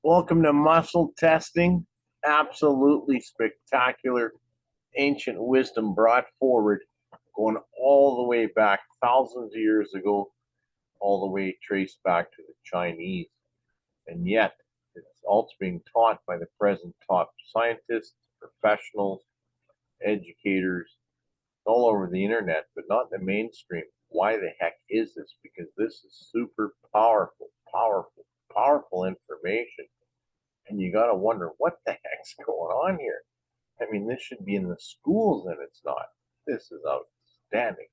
Welcome to muscle testing. Absolutely spectacular ancient wisdom brought forward, going all the way back thousands of years ago, all the way traced back to the Chinese. And yet, it's also being taught by the present top scientists, professionals, educators, all over the internet, but not in the mainstream. Why the heck is this? Because this is super powerful information. And you got to wonder what the heck's going on here. I mean, this should be in the schools, and it's not. This is outstanding.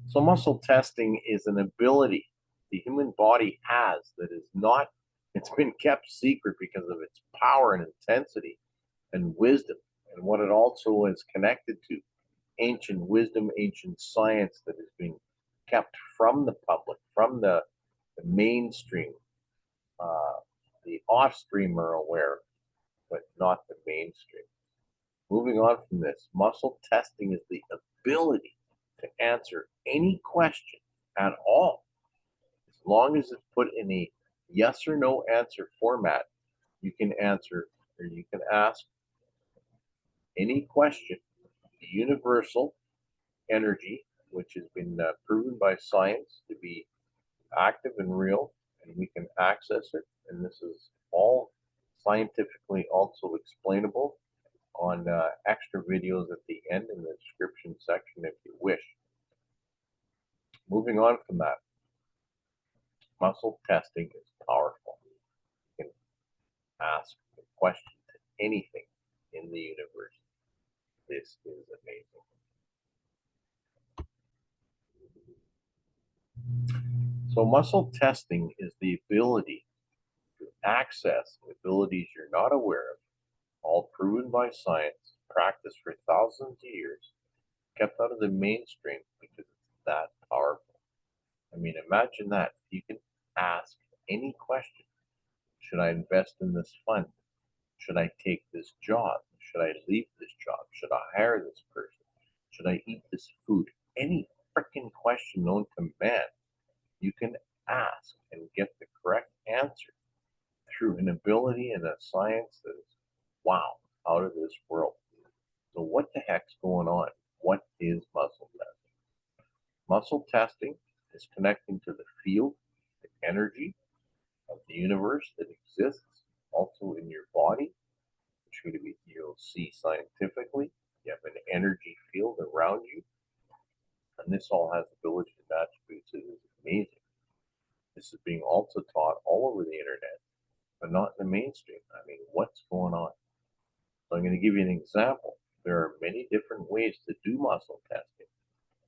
So muscle testing is an ability the human body has that is not, it's been kept secret because of its power and intensity and wisdom, and what it also is connected to ancient wisdom, ancient science that is being kept from the public, from the mainstream. The offstream are aware, but not the mainstream. Moving on from this, muscle testing is the ability to answer any question at all. As long as it's put in a yes or no answer format, you can answer or you can ask any question. The universal energy, which has been proven by science to be active and real, and we can access it. And this is all scientifically also explainable on extra videos at the end in the description section if you wish. Moving on from that, muscle testing is powerful. You can ask a question to anything in the universe. This is amazing. So muscle testing is the ability to access abilities you're not aware of, all proven by science, practiced for thousands of years, kept out of the mainstream because it's that powerful. I mean, imagine that. You can ask any question. Should I invest in this fund? Should I take this job? Should I leave this job? Should I hire this person? Should I eat this food? Any freaking question known to man, you can ask and get the correct answer through an ability and a science that is, wow, out of this world. So what the heck's going on? What is muscle testing? Muscle testing is connecting to the field, the energy of the universe that exists also in your body, which you'll see scientifically. You have an energy field around you, and this all has abilities and attributes that is amazing. This is being also taught all over the internet, but not in the mainstream. I mean, what's going on? So I'm going to give you an example. There are many different ways to do muscle testing,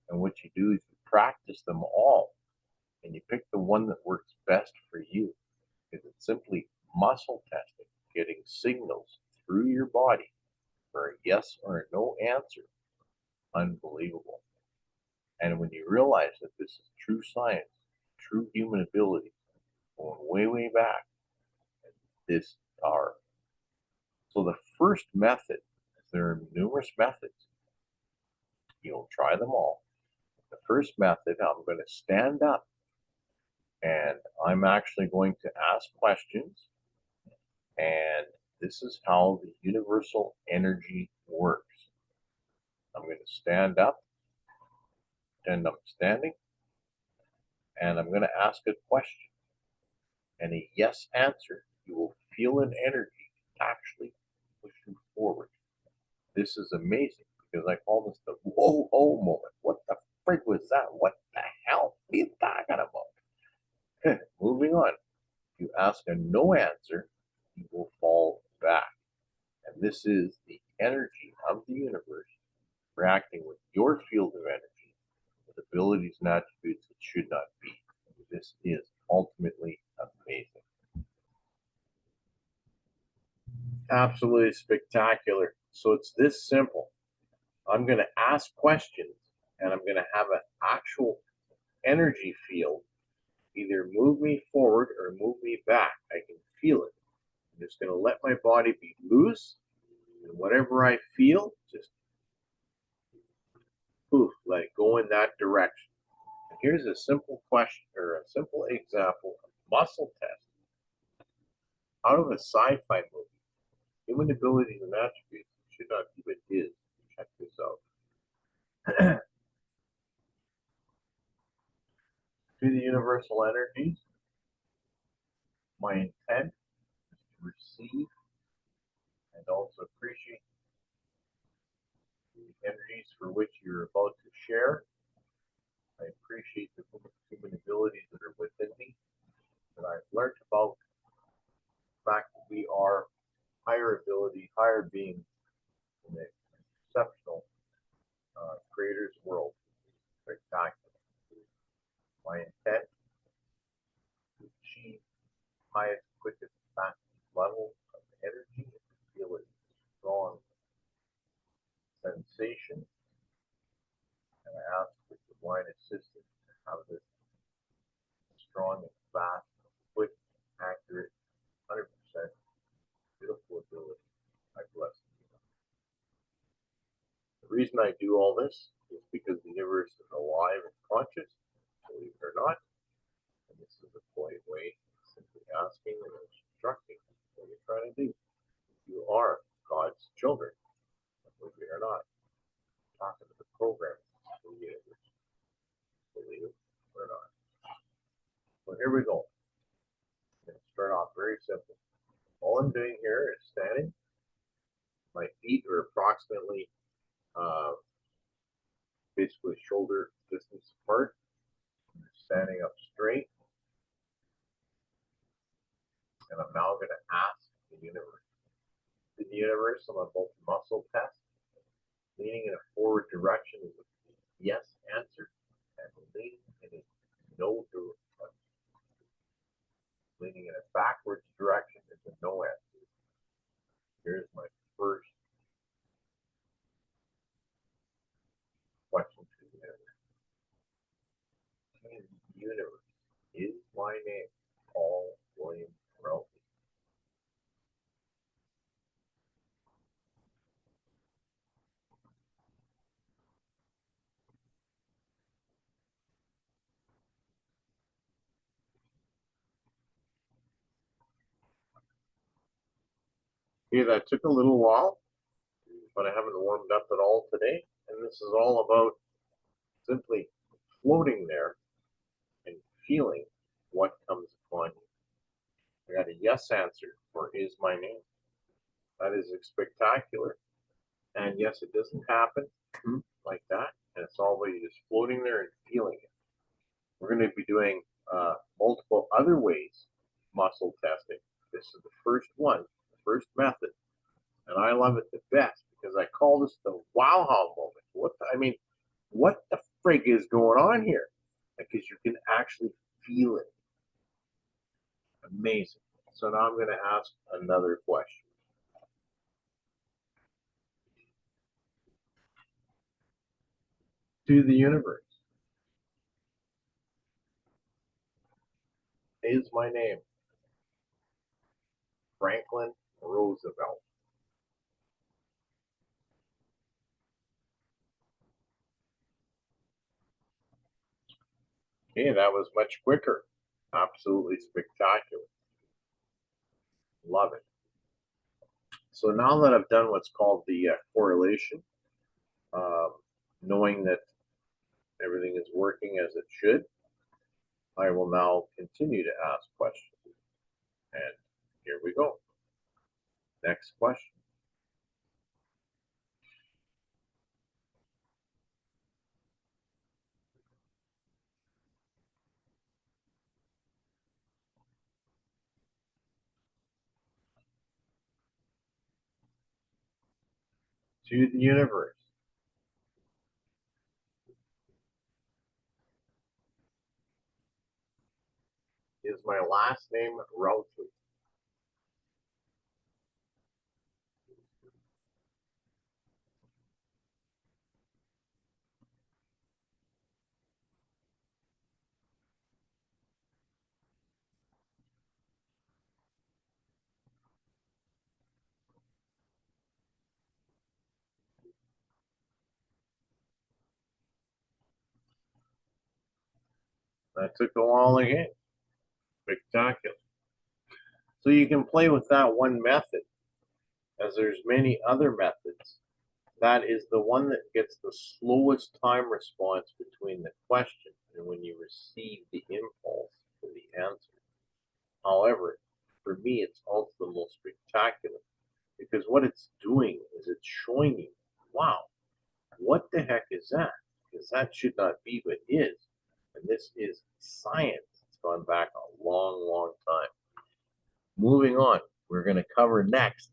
and what you do is you practice them all, and you pick the one that works best for you. Because it's simply muscle testing, getting signals through your body for a yes or a no answer. Unbelievable. And when you realize that this is true science, true human ability, going way back, this power. So the first method, there are numerous methods. You'll try them all. The first method, I'm going to stand up and I'm actually going to ask questions, and this is how the universal energy works. I'm going to stand up, pretend I'm standing, and I'm going to ask a question. And a yes answer, you will feel an energy actually push you forward. This is amazing because I call this the whoa moment. What the frig was that? What the hell are you talking about? Moving on. If you ask a no answer, you will fall back. And this is the energy of the universe reacting with your field of energy with abilities and attributes that should not be. This is ultimately amazing. Absolutely spectacular. So it's this simple. I'm going to ask questions, and I'm going to have an actual energy field either move me forward or move me back. I can feel it. I'm just going to let my body be loose, and whatever I feel, just poof, let it go in that direction. Here's a simple question or a simple example of muscle test out of a sci-fi movie. Human abilities and attributes should not be what is. Check this out. To the universal energies, my intent is to receive and also appreciate the energies for which you're about to share. I appreciate the human abilities that are within me, that I've learned about the fact that we are higher ability, higher beings in the exceptional creator's world. Spectacular. My intent to achieve highest, quickest, fastest level of energy and to feel a strong sensation. And I ask for divine assistance to have this strong and fast, quick, accurate, 100% beautiful ability. I bless you. The reason I do all this is because the universe is alive and conscious, believe it or not. And this is a polite way of simply asking and instructing what you're trying to do. You are God's children, believe it or not. I'm talking to the program of the universe, believe it or not. So here we go. I'm going to start off very simple. All I'm doing here is standing. My feet are approximately basically shoulder distance apart. I'm standing up straight. And I'm now going to ask the universe. In the universe, I'm about to muscle test. Leaning in a forward direction is a yes answer. And leaning in a no direction. Leaning in a backwards direction is a no answer. Here's my first question to the universe. The universe is my name, Paul William Rowley. Okay, that took a little while, but I haven't warmed up at all today. And this is all about simply floating there and feeling what comes upon you. I got a yes answer for is my name. That is spectacular. And yes, it doesn't happen like that. And it's always just floating there and feeling it. We're going to be doing multiple other ways muscle testing. This is the first one, the first method. And I love it the best because I call this the wow moment. What the frig is going on here? Because you can actually feel it. Amazing. So now I'm going to ask another question. To the universe. Is my name Franklin Roosevelt? Okay, that was much quicker. Absolutely spectacular. Love it. So now that I've done what's called the correlation, knowing that everything is working as it should, I will now continue to ask questions. And here we go. Next question. To the universe. Is my last name Routley? That took a while again. Spectacular. So you can play with that one method, as there's many other methods. That is the one that gets the slowest time response between the question and when you receive the impulse for the answer. However, for me, it's also the most spectacular because what it's doing is it's showing you, wow, what the heck is that? Because that should not be, but is. And this is science. It's gone back a long, long time. Moving on, we're going to cover next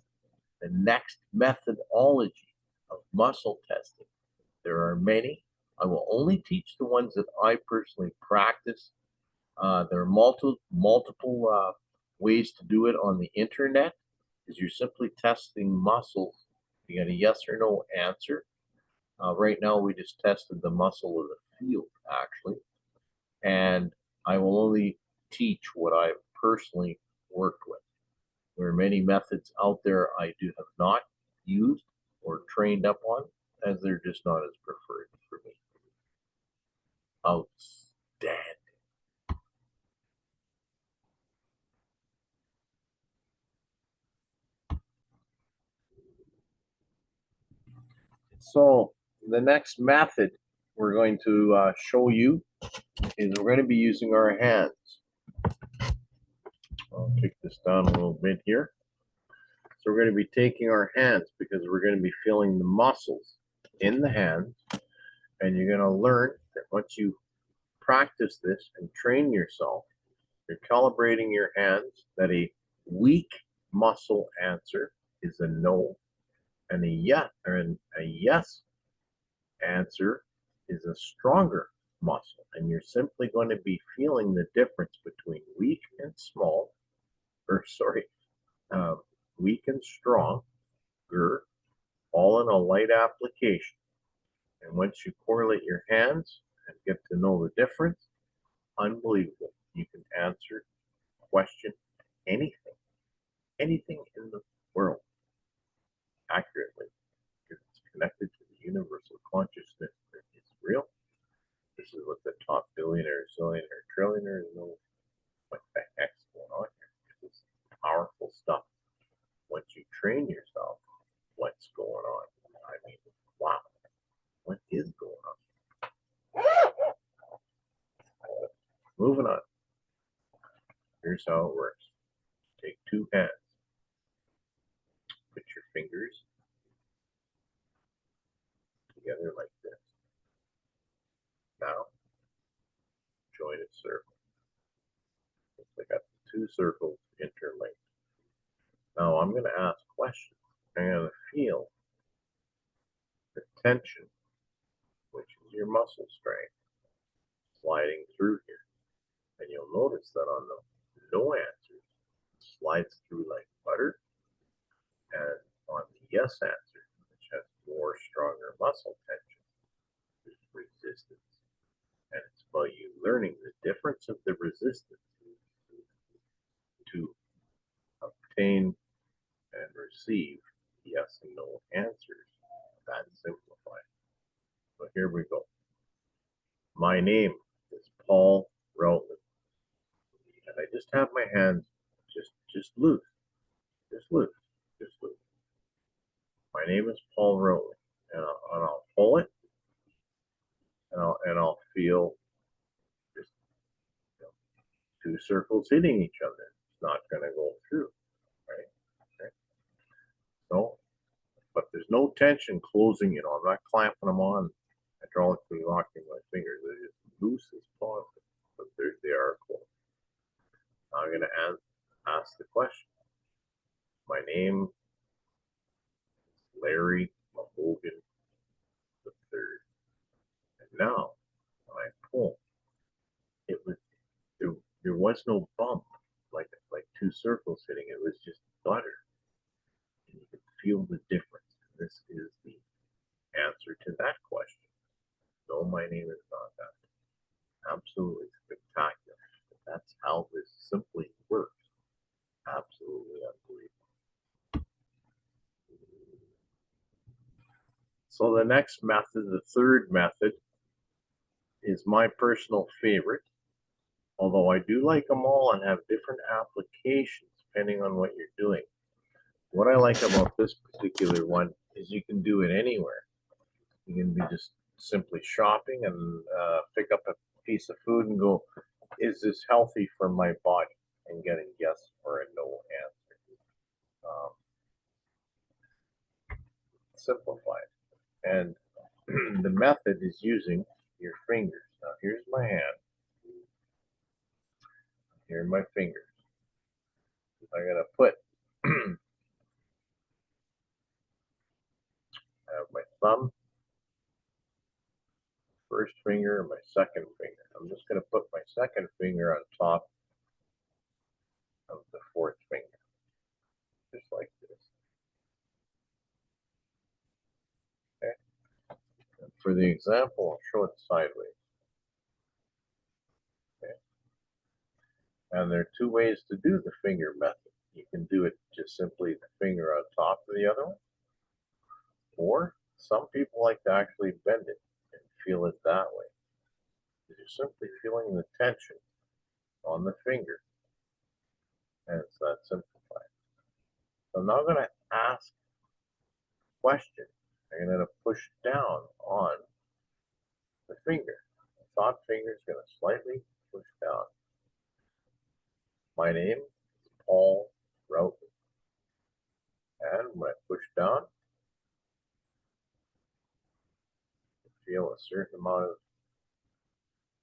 the next methodology of muscle testing. There are many. I will only teach the ones that I personally practice. There are multiple ways to do it on the internet, because you're simply testing muscles. You get a yes or no answer. Right now, we just tested the muscle of the field, actually, and I will only teach what I've personally worked with. There are many methods out there I do have not used or trained up on, as they're just not as preferred for me. Outstanding. So the next method we're going to show you is we're going to be using our hands. I'll kick this down a little bit here. So we're going to be taking our hands because we're going to be feeling the muscles in the hands, and you're going to learn that once you practice this and train yourself, you're calibrating your hands that a weak muscle answer is a no, and a yes answer is a stronger muscle. And you're simply going to be feeling the difference between weak and small, weak and strong, all in a light application. And once you correlate your hands and get to know the difference, unbelievable. You can answer a question, anything in the world accurately, because it's connected to the universal consciousness that is real. This is what the top billionaire, zillionaire, trillionaire know what the heck's going on here. This is powerful stuff. Once you train yourself, what's going on? I mean, wow, what is going on? Moving on. Here's how it works. Take two hands. Put your fingers together like this. Now, join a circle. I got the two circles interlinked. Now I'm going to ask questions. I'm going to feel the tension, which is your muscle strength, sliding through here. And you'll notice that on the no answers, it slides through like butter. And on the yes answer, which has more stronger muscle tension, there's resistance. And it's about you learning the difference of the resistance to obtain and receive yes and no answers. That's simplified. So here we go. My name is Paul Rowley. And I just have my hands just loose. Just loose. Just loose. My name is Paul Rowley. And I'll pull it, and I'll feel just two circles hitting each other. It's not going to go through, right? Okay. So, but there's no tension closing, I'm not clamping them on, hydraulically locking my fingers. They're just loose as possible, but they are closed. Now I'm going to ask the question. My name is Larry Mahogan III. And now, when I pull, there was no bump like two circles hitting. It was just butter. And you can feel the difference. This is the answer to that question. No, my name is not that. Absolutely spectacular. That's how this simply works. Absolutely unbelievable. So the next method, the third method, is my personal favorite. Although I do like them all and have different applications depending on what you're doing. What I like about this particular one is you can do it anywhere. You can be just simply shopping and pick up a piece of food and go, is this healthy for my body? And get a yes or a no answer. Simplified. And the method is using your fingers. Now here's my hand. Here are my fingers. I'm going to put I have my thumb, first finger, and my second finger. I'm just going to put my second finger on top of the fourth finger, just like this. Okay. And for the example, I'll show it sideways. Okay. And there are two ways to do the finger method. You can do it just simply the finger on top of the other one, or some people like to actually bend it and feel it that way. You're simply feeling the tension on the finger, and it's that simplified. So I'm now going to ask a question. I'm going to push down on the finger. The thought finger is going to slightly push down. My name is Paul Routley. And when I push down, I feel a certain amount of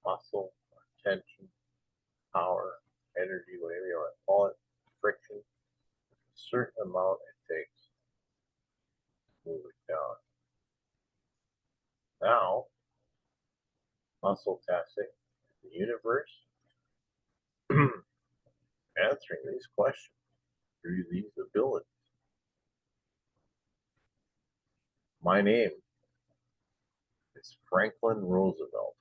muscle, tension, power, energy, whatever you want to call it, friction, a certain amount it takes to move it down. Now, muscle testing, the universe, answering these questions through these abilities. My name is Franklin Roosevelt.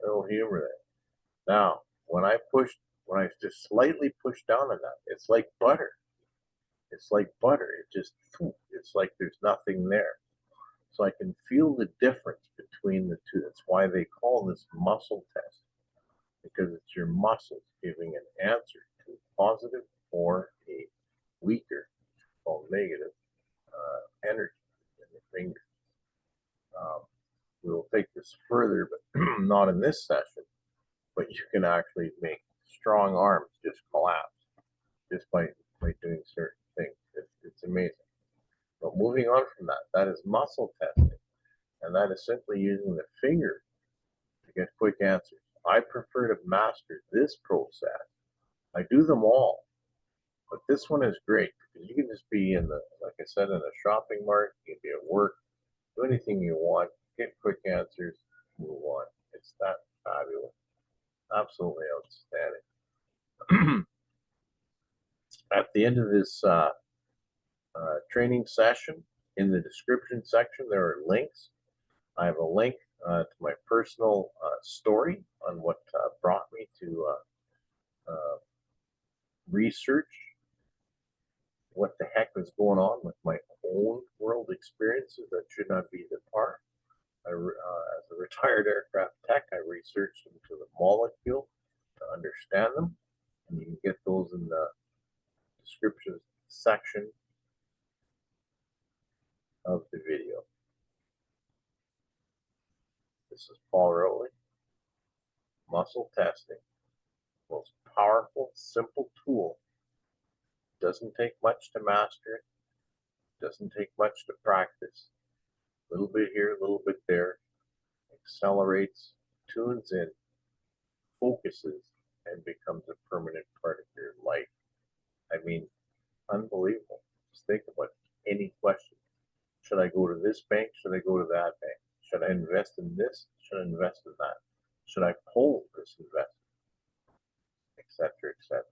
Little humor there. Now, when I just slightly push down on that, it's like butter. It's like butter. It's like there's nothing there. So I can feel the difference between the two. That's why they call this muscle test, because it's your muscles giving an answer to a positive or a weaker, called negative, energy in the fingers. We will take this further, but not in this session. But you can actually make strong arms just collapse just by doing certain things. It's amazing. But moving on from that, that is muscle testing. And that is simply using the finger to get quick answers. I prefer to master this process. I do them all, but this one is great because you can just be in like I said, in a shopping mart, you can be at work, do anything you want, get quick answers, move on. It's that fabulous. Absolutely outstanding. At the end of this training session, in the description section, there are links. I have a link to my personal story on what brought me to research what the heck was going on with my own world experiences that should not be the part. As a retired aircraft tech, I researched into the molecule to understand them, and you can get those in the description section of the video. This is Paul Rowley. Muscle testing, most powerful, simple tool. Doesn't take much to master it. Doesn't take much to practice. A little bit here, a little bit there. Accelerates, tunes in, focuses, and becomes a permanent part of your life. I mean, unbelievable. Just think about any question. Should I go to this bank? Should I go to that bank? Should I invest in this? Should I invest in that? Should I pull this investment? Etc., etc.